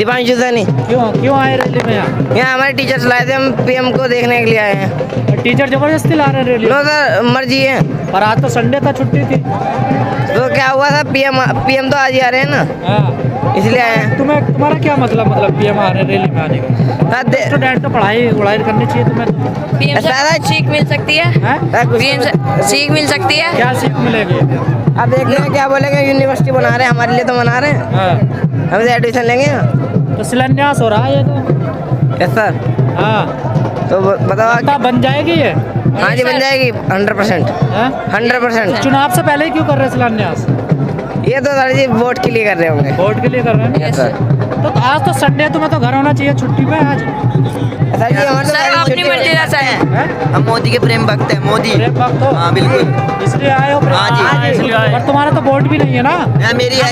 दीपांशु सैनी। क्यों आए रैली में यहाँ हमारे टीचर्स लाए थे, हम पीएम को देखने के लिए आए हैं। टीचर जबरदस्ती ला रहे रैली? नो सर, मर्जी है। पर आज तो संडे था, छुट्टी थी। तो क्या हुआ था, पीएम तो आज ही आ रहे हैं ना, इसलिए आए हैं। तुम्हारा क्या मतलब पीएम आ रहे रैली में आने का? स्टूडेंट तो पढ़ाई करनी चाहिए तुम्हें। पीएम से सीख मिल सकती है, पीएम से सीख मिल सकती है। क्या सीख मिलेगी? अब देख रहे हैं क्या बोलेंगे, यूनिवर्सिटी बना रहे हैं, हमारे लिए तो बना रहे हैं, हम से एडमिशन लेंगे। तो शिलान्यास हो रहा है ये तो। Yes sir. हाँ तो बताओ, बन जाएगी ये? हाँ जी बन जाएगी 100%। 100%। चुनाव से पहले ही क्यों कर रहे हैं शिलान्यास? ये तो सर जी वोट के लिए कर रहे होंगे। वोट के लिए कर रहे हैं? Yes sir. तो आज तो संडे, तुम्हें तो घर होना चाहिए, छुट्टी पे आज। सर जी हमारे सर अपनी मर्जी का है। हम मोदी के प्रेम भक्त हैं, मोदी। प्रेम भक्त हो? हाँ बिल्कुल, इसलिए आए हो? हाँ जी। इसलिए आए। पर तुम्हारा तो वोट भी नहीं है ना? मेरी है,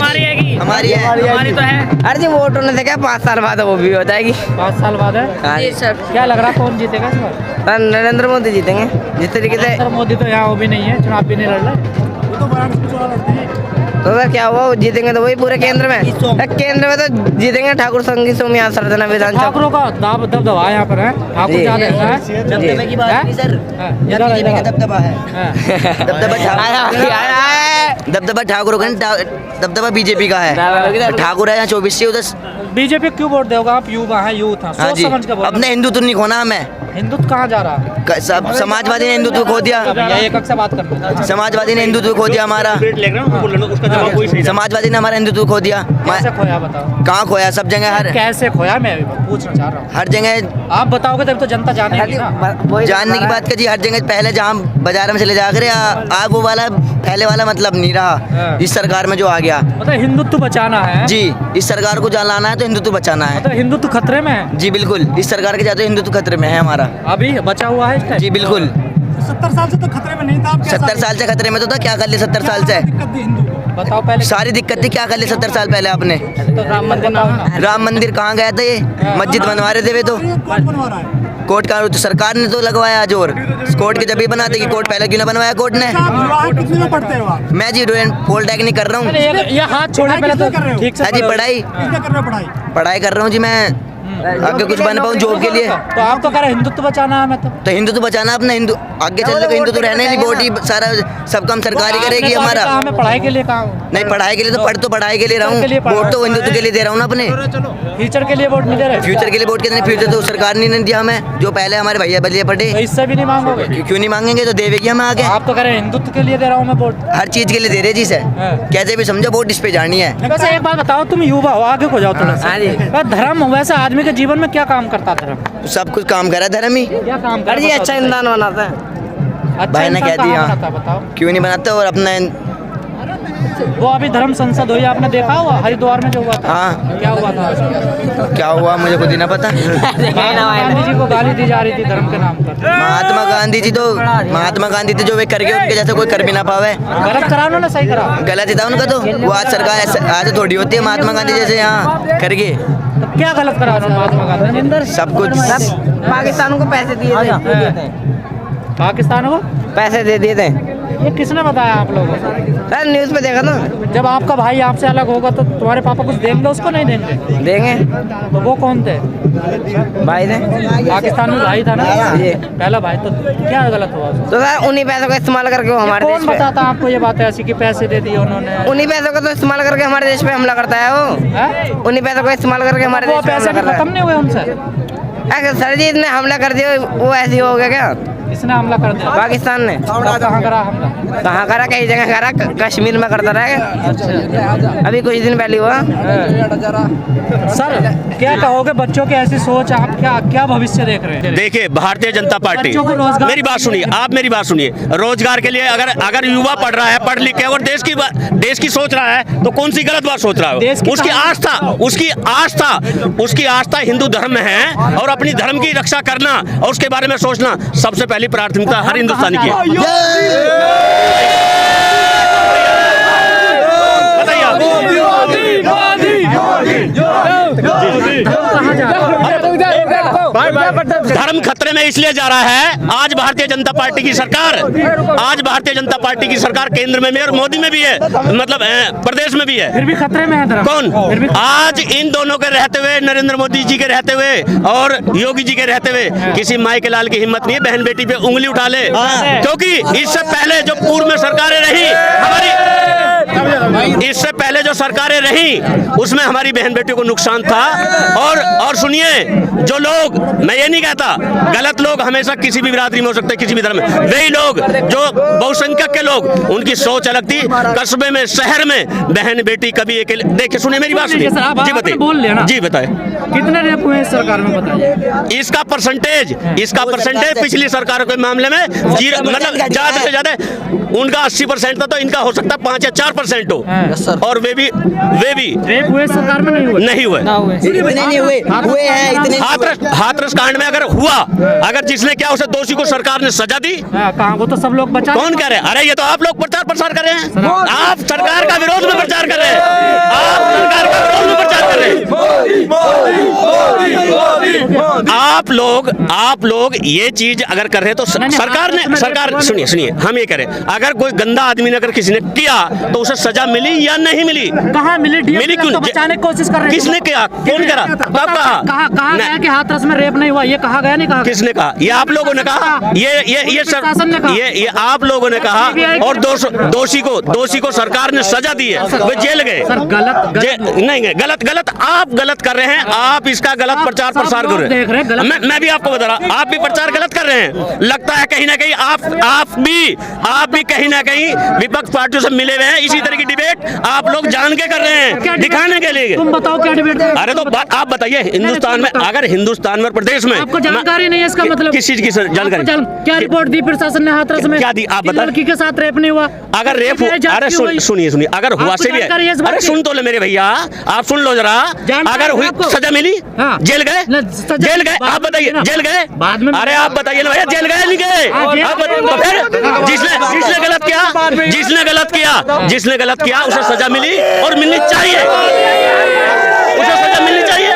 हमारी है, हमारी तो है। अरे जी वोट होने से क्या 5 साल बाद वो भी हो जाएगी। 5 साल बाद है? हाँ जी सर। क्या लग रहा कौन जीतेगा इस बार? सर नरेंद्र मोदी जीतेंगे जिस तरीके से। नरेंद्र मोदी तो यहाँ वो भी नहीं है, चुनाव भी नहीं लड़ रहे। तो सर क्या हुआ, वो जीतेंगे तो वही पूरे केंद्र में। केंद्र में तो जीतेंगे ठाकुर संगी सोमयान सरदना विधानसभा। ठाकुरों का दबदबा यहाँ पर है, ठाकुर जी। ज्यादा है। दबदबे की बात नहीं सर, इधर का दबदबा है। दबदबा ठाकुर का, दबदबा बीजेपी का है। ठाकुर है यहाँ 24 से उधर। बीजेपी क्यों वोट दोगे आप? युवा है, यूथ है, हाँ सोच जी, समझ के बोलो। अपने हिंदुत्व नहीं खोना हमें। हिंदुत्व कहाँ जा रहा है? समाजवादी ने हिंदुत्व खो दिया। एक से बात करना। समाजवादी ने हिंदुत्व खो दिया हमारा। समाजवादी ने हमारा हिंदुत्व खो दिया। कैसे खोया बताओ? कहाँ खोया? सब जगह, हर कैसे खोया मैं पूछना चाह रहा हूँ। हर जगह आप बताओगे तब तो जनता जानेगी ना। जानने की बात करिए। हर जगह पहले जहाँ बाजार में चले जाकर आप वो वाला पहले वाला मतलब नहीं रहा इस सरकार में जो आ गया। मतलब हिंदुत्व बचाना है जी, इस सरकार को लाना है तो हिंदुत्व बचाना है। मतलब हिंदुत्व खतरे में है? जी बिल्कुल, इस सरकार के जाते हिंदुत्व खतरे में है हमारा। अभी बचा हुआ है इस टाइम? जी बिल्कुल। 70 साल से तो खतरे में नहीं था। 70 साल से खतरे में तो था। क्या कर ले 70 साल से? बताओ पहले। सारी दिक्कत थी, क्या कर ले 70 साल पहले आपने? तो राम मंदिर ना होना। राम मंदिर कहाँ गया था? ये मस्जिद बनवा रहे थे वे तो। कोर्ट का तो सरकार ने तो लगवाया आज, और कोर्ट के जब भी बनाते कि कोर्ट पहले क्यों ना बनवाया कोर्ट ने? कितने में पढ़ते हो आप? मैं जी पॉलिटेक्निक कर रहा हूँ। ये हाथ छोड़े पहले तो ठीक से हाँ जी, पढ़ाई किसने कर रहे हो पढ़ाई? पढ़ाई कर रहा हूँ जी मैं, आगे कुछ बन पाऊँ जॉब के लिए। तो आप तो कह रहे हिंदुत्व बचाना है। मैं तो हिंदुत्व बचाना अपना, हिंदू आगे चलने का हिंदुत्व रहने नहीं, बॉडी सारा सब काम सरकारी करेगी हमारा। हमें पढ़ाई के लिए कहा नहीं, पढ़ाई के लिए तो पढ़ाई के लिए रहा हूँ। वोट तो हिंदुत्व के लिए दे रहा हूँ ना अपने। फ्यूचर के लिए वोट नहीं दे रहे? फ्यूचर के लिए वोट के फ्यूचर तो सरकार ने दिया हमें, जो पहले हमारे भैया बलिए पढ़े। तो इससे भी नहीं मांगोगे? क्यों नहीं मांगेंगे, तो देवेगी हमें आगे। आप तो कह रहे हैं हिंदुत्व के लिए दे रहा हूँ मैं वोट। हर चीज के लिए दे रहे जी सर, कैसे भी समझो वोट इस पे जानी है। वैसे एक बात बताओ, तुम युवा हो, आगे को जाओ थोड़ा सा। धर्म वैसे आदमी के जीवन में क्या काम करता है? धर्म सब कुछ काम करा धर्म ही। क्या काम अरे जी अच्छा इंसान बनाता है। अच्छा भाई ने इंसान कह दिया। कहाँ बनाता है बताओ? क्यों नहीं बनाते? और अपना वो अभी धर्म संसद हुई, आपने देखा हुआ हरिद्वार में जो हुआ था? हाँ। क्या हुआ था? क्या हुआ मुझे खुद ही ना पता। गांधी जी को गाली दी जा रही थी धर्म के नाम पर। महात्मा गांधी जी जो वे कर गए, उनके जैसे कोई कर भी ना पावे। गलत करा उन्होंने, सही करा? गलत ही था उनका तो। वो आज सरकार आज थोड़ी होती है महात्मा गांधी जैसे यहाँ कर गए। तो क्या गलत करा उन्होंने महात्मा गांधी ने? सब कुछ। पाकिस्तान को पैसे दिए थे। पाकिस्तान को पैसे दे दिए थे। ये किसने बताया आप लोगों को? सर न्यूज़ पे देखा ना। जब आपका भाई आपसे अलग होगा तो तुम्हारे पापा कुछ देंगे उसको, नहीं देंगे? देंगे। तो वो कौन थे? भाई थे। पाकिस्तान में भाई था ना? जी। पहला भाई। तो क्या गलत हुआ उसको? तो सर उन्हीं पैसों का इस्तेमाल करके वो हमारे कौन देश पे, बताता आपको ये बात ऐसी कि पैसे दे दिए उन्होंने? उन्हीं पैसों का तो इस्तेमाल करके हमारे देश पे हमला करता है वो। हैं? उन्हीं पैसों का इस्तेमाल करके हमारे वो देश पे पैसे हमला भी करता खत्म नहीं हुए उनसे? है। सर जी इतने हमला कर दिया, वो ऐसे ही हो गया क्या? इसने हमला कर दिया? पाकिस्तान ने। कहाँ करा हमला? कहाँ करा? कई जगह करा, कश्मीर में करता रहा। अभी कुछ दिन पहले हुआ। सर क्या कहोगे बच्चों की ऐसी सोच? आप क्या भविष्य देख रहे हैं? देखिए भारतीय जनता पार्टी, बच्चों को रोजगार- मेरी बात सुनिए, आप मेरी बात सुनिए। रोजगार के लिए अगर युवा पढ़ रहा है, पढ़ लिख के, और देश की सोच रहा है, तो कौन सी गलत बात सोच रहा है? उसकी आस्था हिंदू धर्म में है, और अपनी धर्म की रक्षा करना और उसके बारे में सोचना सबसे पहली प्राथमिकता हर हिंदुस्तानी की है। बताइए आप। कहाँ जा रहे हैं? धर्म खतरे में इसलिए जा रहा है, आज भारतीय जनता पार्टी की सरकार केंद्र में भी है और मोदी में भी है, मतलब प्रदेश में भी है। फिर भी खतरे में है धर्म। कौन? आज इन दोनों के रहते हुए, नरेंद्र मोदी जी के रहते हुए और योगी जी के रहते हुए, किसी माई के लाल की हिम्मत नहीं है बहन बेटी पे उंगली उठा ले, क्योंकि इससे पहले जो पूर्व में सरकारें रही इससे पहले जो सरकारें रही उसमें हमारी बहन बेटियों को नुकसान था। और सुनिए, जो लोग, मैं ये नहीं कहता गलत लोग हमेशा किसी भी बिरादरी में हो सकते हैं, किसी भी धर्म में, वही लोग जो बहुसंख्यक के लोग, उनकी सोच अलग थी। कस्बे में, शहर में बहन बेटी कभी अकेले, देखिए सुनिए मेरी बात सुनिए जी, बताइए बोल लेना जी, बताए कितने रेप हुए इस सरकार में, बताइए। इसका परसेंटेज पिछली सरकारों के मामले में मतलब ज्यादा से ज्यादा उनका 80% था, तो इनका हो सकता है 5 या 4% हो, और वे भी रेप हुए सरकार में नहीं हुए। इतने नहीं हुए हैं इतने। हाथरस कांड में अगर जिसने क्या उसे दोषी को सरकार ने सजा दी, कहाँ, वो तो सब लोग बचा। कौन कह रहे हैं? अरे ये तो आप लोग प्रचार प्रसार कर रहे हैं, आप सरकार का विरोध में प्रचार कर रहे हैं, आप सरकार का विरोध में प्रचार कर रहे हैं। आप लोग ये चीज अगर कर रहे हैं तो सरकार सुनिए, हम ये करें, अगर कोई गंदा आदमी ने अगर किसी ने किया तो उसे सजा मिली या नहीं मिली? कहाँ मिली? क्यों? तो बचाने की कोशिश कर रहे हैं। किसने किया? कौन करा? कब कहा? कहा गया कि हाथरस में रेप नहीं हुआ? ये कहा गया, नहीं कहा? किसने कहा? ये आप लोगों ने कहा, ये आप लोगों ने कहा, और दोषी को सरकार ने सजा दी है, वे जेल गए। नहीं, गलत आप गलत कर रहे हैं, आप इसका गलत प्रचार प्रसार कर रहे हैं। मैं भी आपको बता रहा, आप भी प्रचार गलत कर रहे हैं। लगता है कहीं ना कहीं आप भी कहीं ना कहीं विपक्ष पार्टियों से मिले हुए हैं। इसी तरह की डिबेट आप लोग जान के कर रहे हैं, दिखाने के लिए। तुम बताओ क्या डिबेट? अरे तो आप बताइए, हिंदुस्तान में, अगर हिंदुस्तान में, प्रदेश में आपको जानकारी नहीं है इसका मतलब? किस चीज की जानकारी? क्या रिपोर्ट दी प्रशासन ने हाथरस में? क्या दी? आप बताइए। लड़की के साथ रेप नहीं हुआ? अगर रेप, अरे सुनिए, अगर हुआ से भी है, अरे सुन तो ले मेरे भैया, आप सुन लो जरा। अगर हुई, सजा मिली? जेल गए? आप बताइए, जेल गए? बाद में। अरे आप बताइए ना भैया, जेल गए नहीं गए? तो फिर जिसने गलत किया उसे सजा मिली और मिलनी चाहिए, उसे सजा मिलनी चाहिए।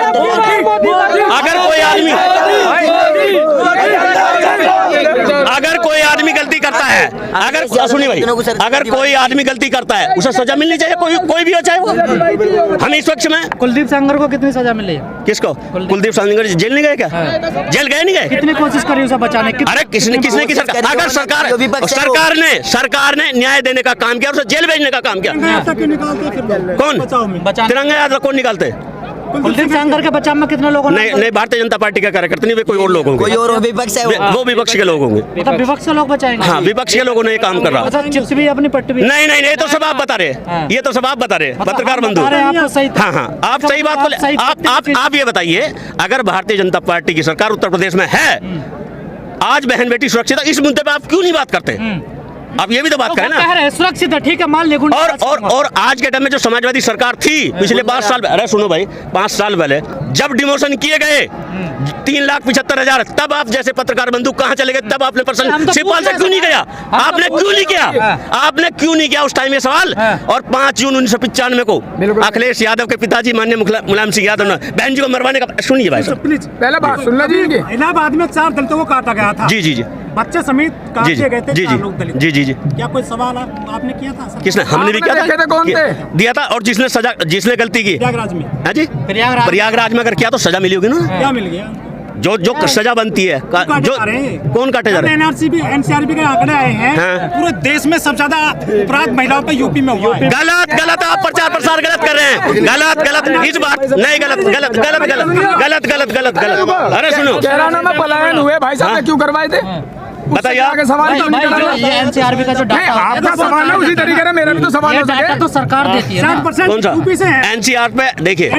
अगर कोई आदमी गलती करता है, सुनिए भाई, अगर कोई आदमी गलती करता है उसे सजा मिलनी चाहिए, कोई भी हो चाहे वो। हम इस पक्ष में। कुलदीप सेंगर को कितनी सजा मिली? किसको? कुलदीप सेंगर जेल नहीं गए क्या? जेल गए नहीं गए? कितनी कोशिश करी उसे बचाने की? अरे किसने की सरकार? अगर सरकार ने न्याय देने का काम किया, उसे जेल भेजने का काम किया। कौन? तिरंगा यात्रा कौन निकालते? कुलदीप सेंगर के बचाव में कितने लोगों ने? नहीं, भारतीय जनता पार्टी का कार्यकर्ता नहीं, वे कोई और लोग होंगे, कोई और विपक्ष है, वो विपक्ष के लोग होंगे। मतलब विपक्ष के लोग बचाएंगे? हाँ, विपक्ष के लोगों ने ये काम कर रहा है। चिप्स भी अपनी पट्टी भी? नहीं, ये तो सब आप बता रहे, ये तो सब आप बता रहे, पत्रकार बंधु। हाँ, आप सही बात बोले। आप ये बताइए, अगर भारतीय जनता पार्टी की सरकार उत्तर प्रदेश में है, आज बहन बेटी सुरक्षित है, इस मुद्दे पे आप क्यों नहीं बात करते? आप ये भी तो बात करें ना। सुरक्षित है, ठीक है, मान ले। और आज के टाइम में जो समाजवादी सरकार थी पिछले 5 साल, अरे सुनो भाई, 5 साल पहले जब डिमोशन किए गए 3,75,000, तब आप जैसे पत्रकार बंधु कहाँ चले गए? तब आपने पर्सन शिवपाल से क्यों नहीं गया? आपने क्यों नहीं किया उस टाइम ये सवाल? और 5 जून 1995 को अखिलेश यादव के पिताजी माननीय मुलायम सिंह यादव ने बहन जी को मरवाने का, सुनिए भाई पहले बात सुनना जी। इलाहाबाद में 4 दलितों को काटा गया था। जी, बच्चे समेत काटे गए थे 4 लोग दलित। जी। क्या कोई सवाल आपने किया था? किसने? हमने भी किया था। कौन थे? दिया था, और जिसने गलती की प्रयागराज में। हाँ जी, प्रयागराज में अगर किया तो सजा मिली होगी ना। क्या मिल गया? जो सजा बनती है, जो कौन काटे जा रहे हैं? एनसीआरबी के आंकड़े आए हैं, पूरे देश में सबसे ज्यादा अपराध महिलाओं पे यूपी में हुआ है। गलत, आप प्रचार प्रसार गलत कर रहे हैं। गलत इस बात नहीं, गलत। अरे सुनो, कैराना में पलायन हुए भाई साहब, क्यों करवाए थे? बताइए। आगे सवाल क्यों नहीं करा? ये एनसीआरबी का जो डाटा आपका सवाल है उसी तरीके से मेरा भी तो सवाल हो सके। तो सरकार देती है ना। 60% यूपी से है। एनसीआर पे देखिए,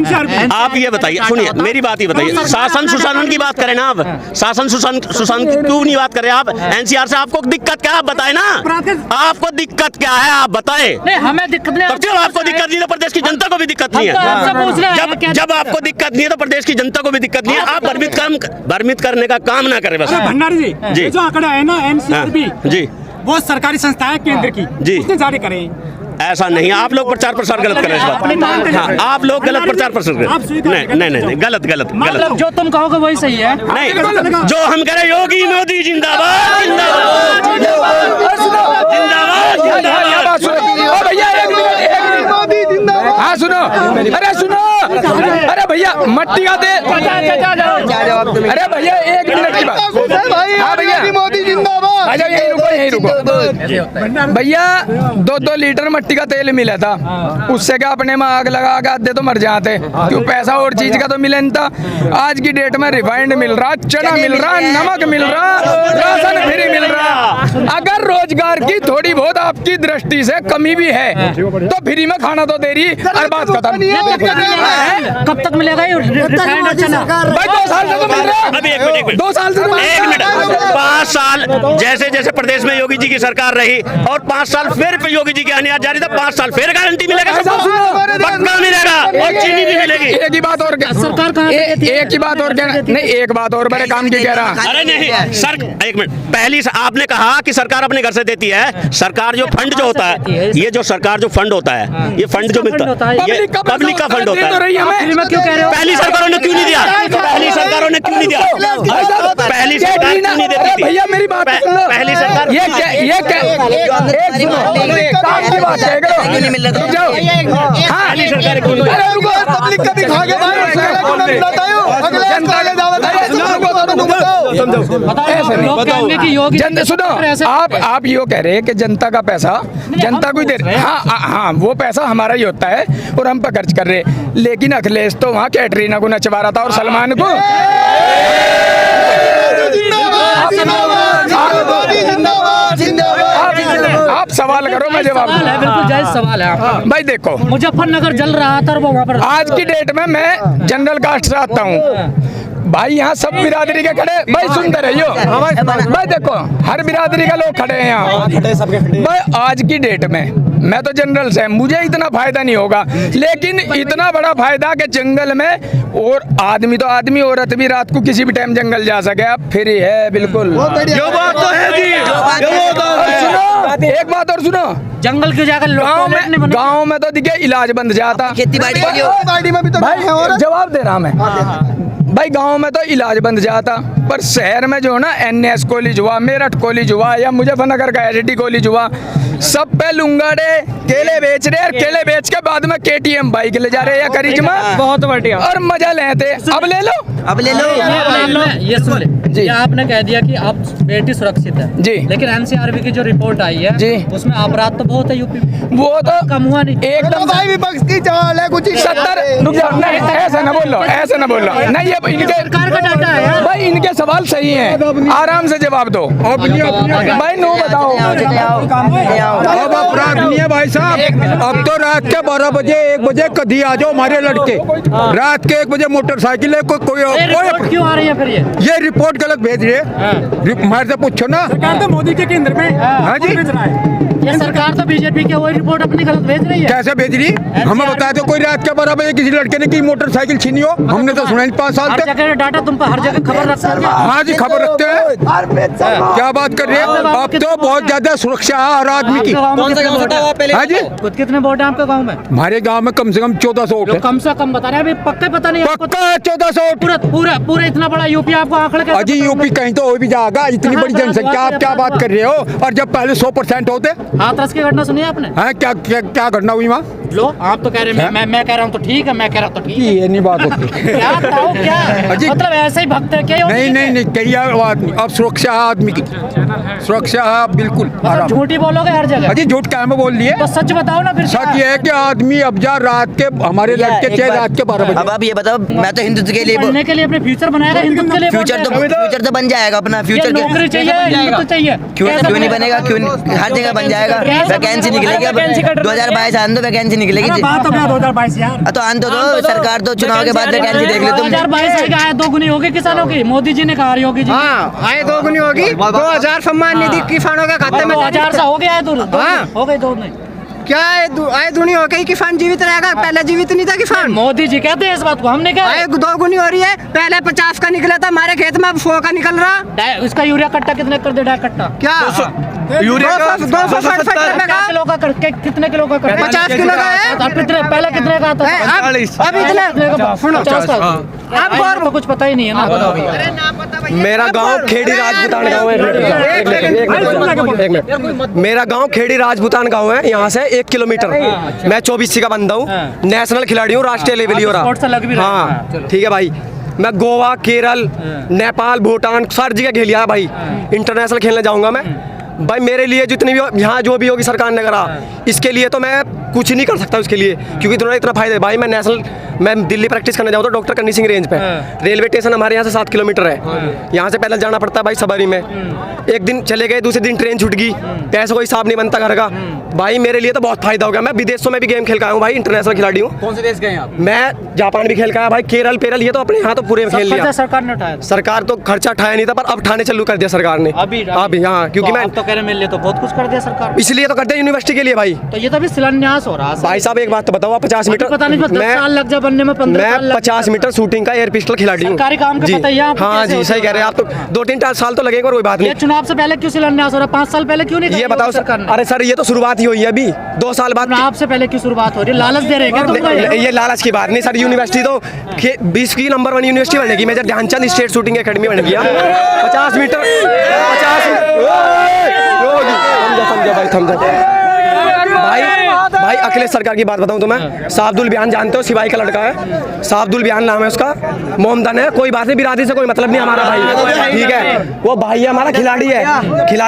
आप ये बताइए, सुनिए मेरी बात ही बताइए, शासन सुशासन की बात करें ना आप, शासन सुशासन की क्यों नहीं बात करें आप? एनसीआर से आपको दिक्कत क्या है आप बताए ना, आपको दिक्कत क्या है आप बताए। नहीं, हमें दिक्कत नहीं। जब आपको दिक्कत नहीं है तो प्रदेश की जनता को भी दिक्कत नहीं है। जब आपको दिक्कत नहीं है तो प्रदेश की जनता को भी दिक्कत नहीं है। आप भ्रमित करने का काम ना करें बस। भंडारी जी, जो आंकड़े आए ना एनसीआरबी जी, वो सरकारी संस्था है केंद्र की, जी, उसने जारी करे। ऐसा नहीं, आप लोग प्रचार प्रसार गलत कर रहे हैं इस बात। हाँ, आप लोग गलत प्रचार प्रसार कर रहे हैं। नहीं, गलत गलत मतलब गलत। जो तुम कहोगे वही सही है। नहीं, जो हम कह रहे योगी मोदी जिंदाबाद जिंदाबाद जिंदाबाद जिंदाबाद। ओ भैया एक मिनट। हाँ सुनो, अरे सुनो, अरे भैया मट्टी का तेल, अरे भैया 1 मिनट की बात। हाँ भैया मोदी जिंदाबाद। अच्छा यहीं रुको भैया। 2-2 लीटर मट्टी का तेल मिला था, उससे क्या अपने में आग लगा के आधे तो मर जाते, क्यों पैसा और चीज का तो मिले नहीं था। आज की डेट में रिफाइंड मिल रहा, चना मिल रहा, नमक मिल रहा, राशन फ्री मिल रहा। अगर रोजगार की थोड़ी बहुत आपकी दृष्टि से कमी भी है तो फ्री में खाना तो दे रही, और बात खत्म। कब तक मिलेगा ये रिफाइंड और चना? भाई 2 साल से तो मिल रहा है। अभी एक मिनट 2 साल से तो मिल रहा है। 1 मिनट 5 साल जैसे जैसे प्रदेश में योगी जी की सरकार रही और 5 साल फिर योगी जी के आने जारी था, 5 साल फिर गारंटी मिलेगा सबको, पक्का मिलेगा, और चीनी भी मिलेगी। एक ही बात और सरकार कहाँ पे कहती है? एक ही बात और कहना नहीं, एक बात और बड़े काम की कह रहा। अरे नहीं सर, 1 मिनट पहली आपने कहा कि सरकार अपने घर से देती है। सरकार जो फंड जो होता है, ये जो सरकार जो फंड होता है, ये फंड जो मिलता है ये पब्लिक का फंड होता है। क्यों कह रहे हो? पहली सरकारों ने क्यों नहीं दिया? पहली सरकारों ने क्यों नहीं दिया? पहली सरकार क्यों नहीं देती थी? भैया मेरी बात सुन लो। पहली सरकार ये क्या काम की बात है, क्यों नहीं मिल रहा था? पहली सरकार क्यों नहीं अरे रुको, पब्लिक का दिखा के भाई ऐसे नहीं। लोग कहेंगे कि योगी सुनो, आप यो कह रहे हैं कि जनता का पैसा जनता को ही दे रहे। हाँ, वो पैसा हमारा ही होता है और हम पे खर्च कर रहे, लेकिन अखिलेश तो वहाँ कैटरीना को नचवा रहा था और सलमान को। आप सवाल करो, मैं जवाब सवाल है, बिल्कुल जायज सवाल है आपका। भाई देखो, मुजफ्फरनगर जल रहा था और वो वहाँ पर आज की डेट में मैं जनरल कास्ट से आता हूँ भाई, यहाँ सब बिरादरी के खड़े, भाई सुनते रहियो भाई, देखो हर बिरादरी का लोग खड़े हैं यहाँ भाई। आज की डेट में मैं तो जनरल से, मुझे इतना फायदा नहीं होगा, लेकिन इतना बड़ा फायदा कि जंगल में और आदमी तो आदमी, औरत भी रात को किसी भी टाइम जंगल जा सके, अब फ्री है बिल्कुल। जो बात तो है जी, सुनो एक बात और सुनो, जंगल क्यों जाकर गाँव में तो दिखे इलाज बंद जाता, खेती बाड़ी में भी तो भाई जवाब दे रहा मैं भाई। गांव में तो इलाज बंद जाता, पर शहर में जो है ना NS कॉलेज हुआ, मेरठ कॉलेज हुआ, या मुजफ्फरनगर का ST कॉलेज हुआ, सब पे लुंगाड़े केले बेच रहे, और केले बेच के बाद में KTM बाइक ले जा रहे या करिश्मा, बहुत बढ़िया, और मजा लेते। अब ले लो, अब ले लो। ये सुन ले जी। ये आपने कह दिया कि आप बेटी सुरक्षित है जी, लेकिन NCRB की जो रिपोर्ट आई है जी, उसमें अपराध तो बहुत है यूपी में, वो तो कम हुआ नहीं एकदम भाई विपक्ष की चाल है कुछ 70। रुक जाओ, नहीं ऐसा ना बोलो, ऐसा ना बोलो, नहीं ये इनके सरकार का डाटा है यार। भाई, इनके सवाल सही हैं, आराम से जवाब दो भाई। नो बताओ, अब अपराध नहीं है भाई साहब। अब तो रात के 12 बजे 1 बजे कभी आ जाओ हमारे लड़के, रात के 1 बजे मोटरसाइकिल है, कोई क्यों आ रही है फिर ये रिपोर्ट गलत भेज रहे हैं। हमारे से पूछो ना, तो मोदी के केंद्र में हाँ जी, ये सरकार तो बीजेपी की वही रिपोर्ट अपनी गलत भेज रही है। कैसे भेज रही? हमें बता दो कोई रात के 12 बजे किसी लड़के ने की मोटरसाइकिल छीनी हो, हमने तो सुना नहीं 5 साल हर तक। जगह डाटा तुम पर हर जगह खबर रखता है। हाँ जी, खबर रखते हैं, क्या बात कर रहे हैं। अब तो बहुत ज्यादा सुरक्षा है हर आदमी की। हाँ जी, कितने वोट है आपके गाँव में? हमारे गाँव में कम से कम 1400 वोट है। कम से कम बता रहे हैं, अभी पक्का पता नहीं आपको। पक्का 1400 वोट। पूरा इतना बड़ा यूपी आपको आंकड़े कैसे अजी पता यूपी होगा? कहीं तो हो भी जाएगा, इतनी बड़ी जनसंख्या, आप क्या बात कर रहे हो। और जब पहले 100% होते, हाथरस की घटना सुनी है आपने? हैं क्या क्या क्या घटना हुई वहाँ? लो आप तो कह रहे हैं मैं कह रहा हूँ तो ठीक है, मैं कह रहा हूँ तो ठीक है। ये नहीं बात होती। क्या बताओ क्या अजी, मतलब ऐसे ही भक्त है क्या? नहीं कही आदमी, अब सुरक्षा है आदमी की, सुरक्षा है बिल्कुल। मतलब झूठी बोलोगे हर जगह? अजी झूठ क्या में बोल लिए, तो सच बताओ ना फिर। सच ये है कि आदमी अब जा रात के, हमारे लड़के चाहे रात के 12 अब बजे। आप ये बताओ, मैं तो हिंदुत्व के लिए बनने के लिए अपने फ्यूचर बनाएगा, हिंदुत्व के लिए फ्यूचर तो बन जाएगा अपना फ्यूचर। नौकरी चाहिए, हिंदुत्व चाहिए, क्यों नहीं बनेगा? क्यों हर जगह बन जाएगा, वैकेंसी निकलेगी। अब 2022 आने दो, वैकेंसी निकलेगी। बात 2022 यार, तो आने दो, सरकार तो चुनाव के बाद वैकेंसी देख लो तुम। 2022 आए 2 गुनी होगी किसानों की, मोदी जी ने कहा योगी जी। हाँ, आए 2 गुनी होगी, 2000 सम्मान निधि किसानों के खाते में 2000 से हो गया है, हो गए 2 नहीं। क्या आए दुनी हो गई, किसान जीवित रहेगा, पहले जीवित नहीं था किसान। मोदी जी कहते हैं इस बात को, हमने क्या आए 2 गुनी हो रही है, पहले 50 का निकला था हमारे खेत में, अब 100 का निकल रहा। इसका यूरिया कट्टा कितने कर दे? 2.5 कट्टा क्या यूरिया का 270 किलो का कितने किलो का 50 किलो का है। अब कितने पहले कितने का आता था? अब इतना सुनो 50 का। आपको कुछ पता ही नहीं है ना। मेरा गांव खेड़ी राजपूतान गांव है। एक मिनट। मेरा गांव खेड़ी राजपूतान गांव है, यहाँ से 1 किलोमीटर। मैं 24 का बंदा हूँ, नेशनल खिलाड़ी हूँ, राष्ट्रीय लेवल ही हो रहा। हाँ ठीक है भाई, मैं गोवा, केरल, नेपाल, भूटान सारी जगह खेल लिया भाई। इंटरनेशनल खेलने जाऊंगा मैं भाई। मेरे लिए जितनी भी यहाँ जो भी होगी सरकार ने करा, इसके लिए तो मैं कुछ नहीं कर सकता उसके लिए, क्योंकि तुम्हारा इतना फायदा है भाई। मैं दिल्ली प्रैक्टिस करने जाऊँ तो डॉक्टर कन्नी सिंह रेंज पे, रेलवे स्टेशन हमारे यहाँ से 7 किलोमीटर है। यहाँ से पैदल जाना पड़ता है भाई सवारी में। एक दिन चले गए, दूसरे दिन ट्रेन छूट गई, पैसे को हिसाब नहीं बनता घर का भाई। मेरे लिए तो बहुत फायदा हो गया। मैं विदेशों में भी गेम खेल के आया हूँ भाई, इंटरनेशनल खिलाड़ी हूँ। कौन से देश गए आप? मैं जापान भी खेल के आया भाई, केरल पेरल, ये तो अपने यहाँ तो पूरे खेल लिया। सरकार ने उठाया? सरकार तो खर्चा उठाया नहीं था, पर अब उठाने चालू कर दिया सरकार ने अभी। हाँ, क्योंकि मैं तो कह रहे मेरे लिए तो बहुत कुछ कर दिया सरकार। इसलिए तो करते हैं यूनिवर्सिटी के लिए भाई। तो ये तो अभी शिलान्यास हो रहा है भाई साहब। एक बात तो बताओ, 50 मीटर पता नहीं 10 साल लग जाए बनने में, 15 साल मैं 50 मीटर शूटिंग का एयर पिस्टल खिलाड़ी हूँ। सरकारी काम का पता ही है आपको। हाँ जी, सही कह रहे हैं आप। तो 2-3 साल तो लगेगा, कोई बात नहीं। चुनाव से पहले क्यों शिलान्यास हो रहा है? 5 साल पहले क्यों नहीं? ये बताओ सर। अरे सर, ये तो शुरुआत ही हुई है अभी, 2 साल बाद। चुनाव से पहले की शुरुआत हो रही है, लालच दे रहे हैं क्या? ये लालच की बात नहीं सर। यूनिवर्सिटी तो 20 की नंबर 1 यूनिवर्सिटी बनेगी। Major Dhyan Chand state shooting academy बन गया। 50 मीटर समझा भाई, समझा भाई। अखिलेश सरकार की बात बताऊं तो मैं, साबदुल बियान जानते हो, सिवाई का लड़का है, साबदुल बियान नाम है उसका, मोमदन है। कोई बात नहीं, बिरादरी से कोई मतलब नहीं हमारा भाई, ठीक है। वो भाई है हमारा, खिलाड़ी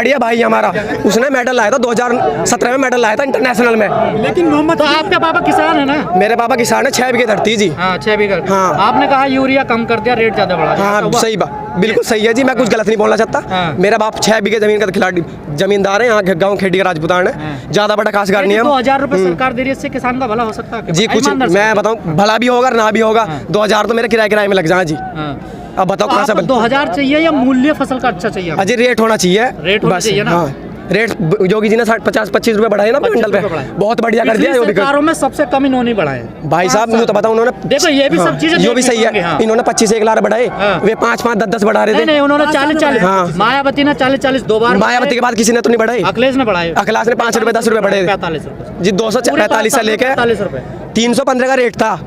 है भाई हमारा। उसने मेडल लाया था 2017 में, मेडल लाया था इंटरनेशनल में। लेकिन मोहम्मद, तो आपका पापा किसान है ना? मेरे पापा किसान है, 6 बीघे धरती जी। 6 बीघे। हाँ, आपने कहा यूरिया कम कर दिया, रेट ज्यादा बढ़ा। हाँ सही बात, बिल्कुल सही है जी। मैं कुछ गलत नहीं बोलना चाहता। मेरा बाप 6 बीघे जमीन का खिलाड़ी जमींदार है, यहाँ गाँव खेड़ी का राजपूतान है, ज्यादा बड़ा खासगार नहीं है। 2000 रुपए सरकार दे रही है, इससे किसान का भला हो सकता है जी? कुछ मैं बताऊं, भला भी होगा ना भी होगा। 2000 तो मेरे किराए में लग जाए जी। अब बताओ कहाँ से 2000 चाहिए या मूल्य फसल का अच्छा चाहिए? अजी रेट होना चाहिए, रेट होना चाहिए ना। हाँ, रेट योगी जी ने 50-25 रुपए बढ़ाए ना क्विंटल पे, बहुत बढ़िया कर दिया। सरकारों में सबसे कम इन्होंने बढ़ाए भाई साहब। मुझे तो बताओ, उन्होंने देखो ये भी सब चीजें जो भी सही है। इन्होंने 25 लाख बढ़ाए, वे 5-5, 10-10 बढ़ा रहे थे। नहीं, उन्होंने 40-40। मायावती ने 40-40 2 बार। मायावती के बाद किसी ने तो नहीं बढ़ाए। अखिलेश ने बढ़ाए। अखिलेश ने 5 रुपए 10 रुपए बढ़े 45 रुपए जी। 245 से लेके 45 रुपए, 315 का रेट था,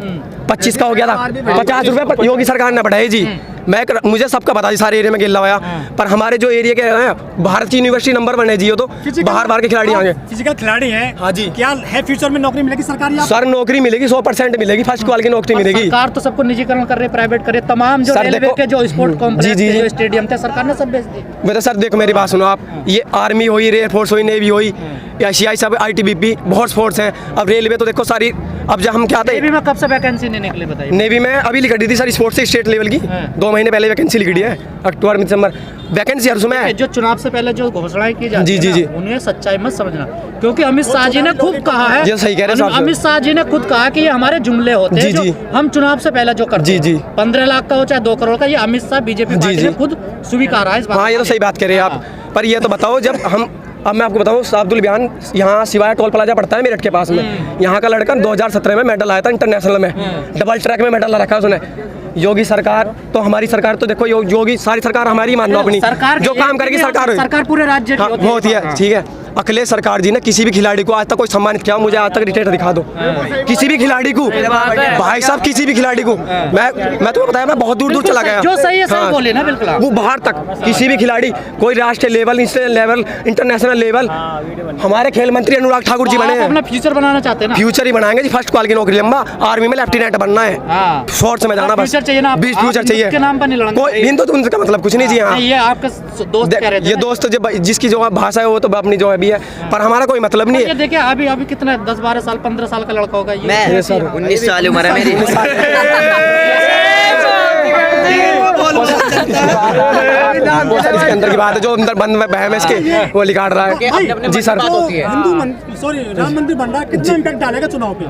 25 का हो गया था। 50 रुपए योगी सरकार ने बढ़ाए जी। मुझे सबका पता जी, सारे एरिया में गिल्ला हुआ। पर हमारे जो एरिया के हैं, भारत की यूनिवर्सिटी नंबर 1 है जी। तो बाहर के खिलाड़ी आगे, फिजिकल खिलाड़ी हैं। हाँ जी। क्या है फ्यूचर में नौकरी मिलेगी सरकारी? सर नौकरी मिलेगी, 100% मिलेगी, फर्स्ट क्वाल की नौकरी मिलेगी। सरकार तो सबको निजीकरण कर रही है, प्राइवेट कर रही है। तमाम जो रेलवे के जो स्पोर्ट कॉम्प्लेक्स थे, जो स्टेडियम थे, सरकार ने सब बेच दिए। बेटा सर देखो मेरी बात सुनो आप, ये आर्मी हुई, एयरफोर्स हुई, नेवी हुई, एशियाई सब, ITBP, बहुत फोर्स है। अब रेलवे तो देखो सारी, अब जब हम क्या थे, नेवी में कब से वैकेंसी नहीं निकली बताइए? नेवी में अभी लिख दी थी सर, स्पोर्ट्स से स्टेट लेवल की 2 महीने पहले वैकेंसी लिख दी है, अक्टूबर में दिसंबर वैकेंसी हर समय। जो चुनाव से पहले जो घोषणाएं की जाती है जी, उन्हें सच्चाई मत समझना, क्योंकि अमित शाह जी ने खूब कहा है। ये सही कह रहे हैं, अमित शाह जी ने खुद कहा कि ये हमारे जुमले होते हैं, जो हम चुनाव से पहले जो करते हैं। 15 लाख का हो चाहे 2 करोड़ का, ये अमित शाह बीजेपी पार्टी ने खुद स्वीकारा है। हाँ, ये तो सही बात कह रहे हैं आप। पर ये तो बताओ, जब अब मैं आपको बताऊं, साबदुल बियान यहाँ सिवाय टोल प्लाजा पड़ता है मेरठ के पास में, यहाँ का लड़का 2017 में मेडल आया था इंटरनेशनल में, डबल ट्रैक में मेडल रखा उसने। योगी सरकार तो हमारी सरकार तो देखो, योगी सारी सरकार हमारी मानो अपनी, जो काम करेगी सरकार पूरे राज्य की होती है। होती है, ठीक है। अखिलेश सरकार जी ने किसी भी खिलाड़ी को आज तक कोई सम्मानित किया? मुझे आज तक रिटेट दिखा दो किसी भी खिलाड़ी को, भाई साहब, किसी भी खिलाड़ी को। मैं तुम्हें बताया, मैं बहुत दूर चला गया, जो सही है सही बोले ना, बिल्कुल वो बाहर तक किसी भी खिलाड़ी, कोई राष्ट्रीय level, national level, international level. हमारे खेल मंत्री अनुराग ठाकुर जी बने हैं। अपना फ्यूचर बनाना चाहते हैं ना? फ्यूचर ही बनाएंगे जी, फर्स्ट क्वाल की नौकरी, लंबा आर्मी में लेफ्टिनेंट बनना है, फोर्स में जाना, बस फ्यूचर चाहिए। के नाम पर नहीं लड़ना, कोई हिंदू तो उनका मतलब कुछ नहीं जी। हाँ, ये आपका दोस्त कह रहे थे, ये दोस्त जिसकी जो भाषा है वो तो अपनी जो है भी है, पर हमारा कोई मतलब नहीं है। देखिए अभी कितना 10-12 साल 15 साल का लड़का होगा ये? मैं सर 19 साल उम्र है मेरी। इसके अंदर की बात है, जो अंदर बंद बहम है इसके, वो लिखा रहा है जी सर। राम मंदिर बन रहा है, कितना इम्पैक्ट डालेगा चुनाव पे?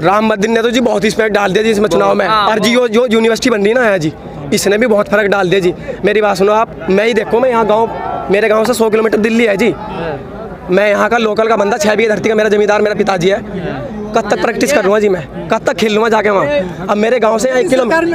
राम मंदिर ने तो जी बहुत इम्पैक्ट डाल दिया जी इसमें चुनाव में। और जी जो यूनिवर्सिटी बन रही ना है जी, इसने भी बहुत फर्क डाल दिया जी। मेरी बात सुनो आप, मैं ही देखो, मैं यहाँ गाँव, मेरे गाँव से 100 किलोमीटर दिल्ली है जी। मैं यहाँ का लोकल का बंदा, 6 बीघे धरती का मेरा जमींदार मेरा पिताजी है। कब तक प्रैक्टिस करूँगा जी मैं, कब तक खेल लूँगा जाके वहाँ। अब मेरे गांव से 1 किलोमीटर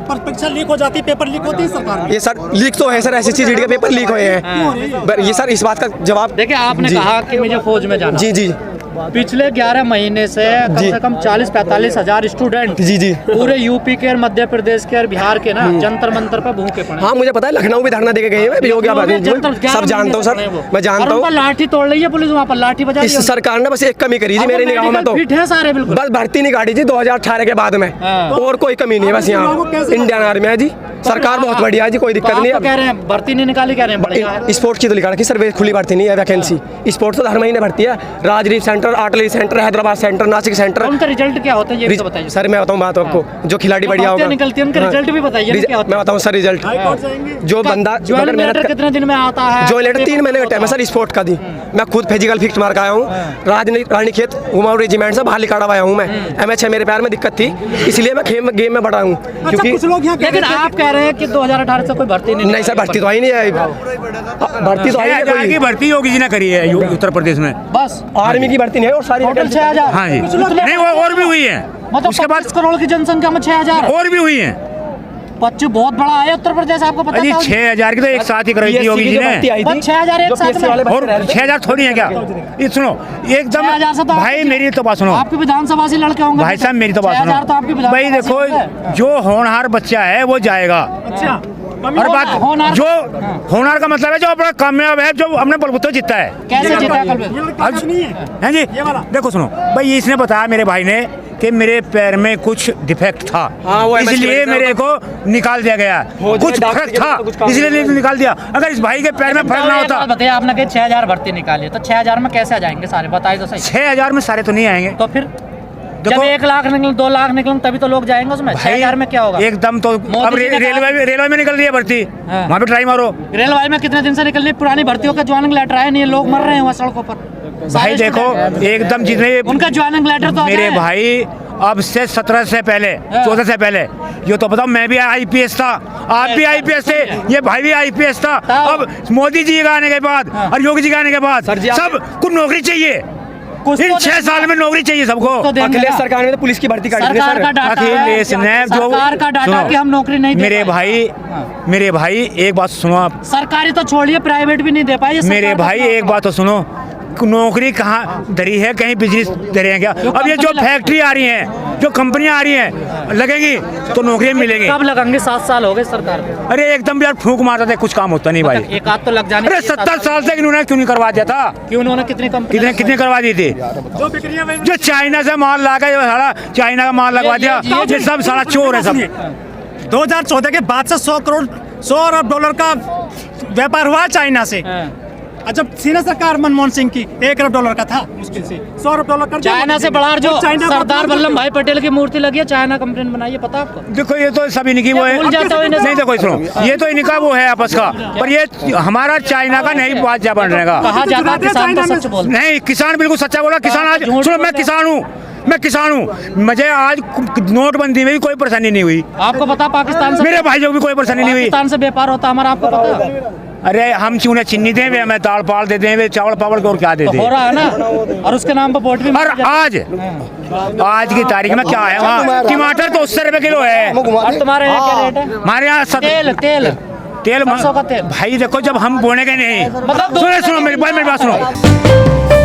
परीक्षा लीक हो जाती, पेपर लीक होती है सरकार में। ये सर लीक तो है सर, SSC GD के पेपर लीक हुए हैं। ये सर इस बात का जवाब देखिए, आपने कहा कि मुझे फौज में जाना। जी पिछले 11 महीने से कम से कम 40-45 हजार स्टूडेंट जी पूरे यूपी के और मध्य प्रदेश के और बिहार के ना जंतर मंतर पर भूखे पड़े। हाँ मुझे पता है, लखनऊ भी धरना देके गए हैं, सब जानता हूँ सर, मैं जानता हूँ। लाठी तोड़ रही है पुलिस, वहाँ पर लाठी बजा इस सरकार ने बस एक कमी करी जी मेरे निगाहों में, तो सारे बिल्कुल बस भर्ती नहीं काटी जी 2018 के बाद में, और कोई कमी नहीं है बस यहाँ इंडियन आर्मी है जी। सरकार बहुत बढ़िया है जी, कोई दिक्कत नहीं है। कह रहे हैं भर्ती नहीं निकाली, कह रहे हैं बढ़िया। स्पोर्ट्स की तो लिखा रखी सर, खुली भर्ती नहीं है, वैकेंसी। स्पोर्ट्स तो हर महीने भर्ती है, Rajgir centre, artillery centre, Hyderabad centre, Nashik centre. उनका रिजल्ट क्या होता है ये तो बताइए सर। मैं बताऊँ बात आपको, जो खिलाड़ी बढ़िया होगा निकलती है उनका रिजल्ट भी बताइए। मैं बताऊँ सर, रिजल्ट जो बंदा कितने दिन में आता है? जो लेटर 3 महीने का टाइम है सर स्पोर्ट का दी। मैं खुद फिजिकल फिक्स मार आया हूँ, रानीखेत घुमाऊ रेजिमेंट से बाहर निकाला आया हूँ मैं। MH है, मेरे पैर में दिक्कत थी, इसलिए मैं गेम में बढ़ा हूँ। लेकिन आप कह रहे हैं कि 2018 से कोई भर्ती नहीं सर, भर्ती तो आई नहीं है, भर्ती तो आई नहीं। भर्ती योगी जी ने करी है उत्तर प्रदेश में, बस आर्मी की भर्ती नहीं है, और सारी 6000। हाँ जी, नहीं और भी हुई है, मतलब उसके बाद 5 करोड़ की जनसंख्या में 6000 और भी हुई है। 25 बहुत बड़ा है उत्तर प्रदेश, आपको पता है। 6000 की तो एक साथ ही कराई थी योगी जी ने, 6000 एक साथ में, और 6000 थोड़ी है क्या? ये सुनो एकदम, भाई मेरी तो बात सुनो, आपकी विधानसभा से लड़के होंगे भाई साहब, मेरी तो बात सुनो भाई। देखो, जो होनहार बच्चा है वो जाएगा। अच्छा, और बात जो होनहार का मतलब है जो अपना कामयाब है, जो अपने बलबूते जीतता है। कैसे जीता है जी? देखो सुनो भाई, इसने बताया मेरे भाई ने कि मेरे पैर में कुछ डिफेक्ट था, इसलिए मेरे को निकाल दिया गया। कुछ फर्क था इसलिए निकाल दिया। अगर इस भाई के पैर में फर्क ना होता। बताइए, आपने कहा 6000 भर्ती निकाली, तो 6000 में कैसे आ जाएंगे सारे? बताइए तो सही। 6000 में सारे तो नहीं आएंगे, तो फिर जब 1 लाख निकले, 2 लाख निकले, तभी तो लोग जाएंगे उसमें। 6000 में क्या होगा? एकदम तो अब रेलवे में निकल रही है भर्ती, वहाँ पे ट्राई मारो। रेलवे में कितने दिन से निकल रही? पुरानी भर्तियों का ज्वाइनिंग लेटर आया नहीं, लोग मर रहे हैं वहाँ सड़कों पर। भाई देखो एकदम जितने उनका ज्वाइनिंग लेटर तो मेरे भाई अब से 17 से पहले 14 से पहले, ये तो बताओ, मैं भी IPS था, आप भी IPS थे, ये भाई भी IPS था। अब मोदी जी का आने के बाद और योगी जी का आने के बाद सबको नौकरी चाहिए। इन 6 साल में नौकरी चाहिए सबको। अखिलेश सरकार में तो पुलिस की भर्ती काटी थी सर। अखिलेश ने जो सरकार का डाटा कि हम नौकरी नहीं दे मेरे भाई एक बात सुनो आप, सरकारी तो छोड़िए, प्राइवेट भी नहीं दे पाई। मेरे भाई एक बात तो सुनो, नौकरी कहाँ धरी है? कहीं बिजनेस धरे हैं क्या? अब ये जो फैक्ट्री आ रही हैं, जो कंपनियां आ रही हैं, लगेंगी तो नौकरियां मिलेंगी। कब लगेंगे? 7 साल हो गए सरकार को। अरे एकदम यार फूंक मारता था, कुछ काम होता नहीं भाई। एक आध तो लग जाने। अरे 70 साल से इन्होंने क्यों नहीं करवा दिया था? क्यों? उन्होंने कितनी करवा दी थी? जो चाइना से माल ला के सारा चाइना का माल लगवा दिया, ये सब सारा चोर है सब। 2014 के बाद से 100 अरब डॉलर का व्यापार हुआ चाइना से। जब सीना सरकार मनमोहन सिंह की 1 अरब डॉलर का था, मुश्किल से 100 अरब डॉलर कर चाइना से बढ़ा। जो सरदार वल्लभ भाई पटेल की मूर्ति लगी है, चाइना कंपनी बनाई है, पता आपको? देखो ये तो सब इनकी वो है, नहीं देखो सुनो, ये तो इनका वो है आपस का, पर ये हमारा चाइना का नहीं बात जा बनने का। कहा जाता किसान तो सच बोलता नहीं, किसान बिल्कुल सच्चा बोला। किसान आज सुनो, मैं किसान हूँ, मुझे आज नोटबंदी में भी कोई परेशानी नहीं हुई। आपको पता पाकिस्तान से? मेरे भाइयों को भी कोई परेशानी नहीं हुई। पाकिस्तान से व्यापार होता हमारा, आपको पता? अरे हम उन्हें चीनी दें, हमें दाल पाल दे दें, चावल पावल को और क्या दे दें? हो रहा है ना, और उसके नाम पर वोट भी। और आज की तारीख में क्या है वहाँ? टमाटर तो 80 रुपए किलो है। और तुम्हारे यहाँ क्या रेट है? हमारे यहाँ तेल भाई देखो, जब हम बोने के नहीं, सुनो मेरी बात सुनो।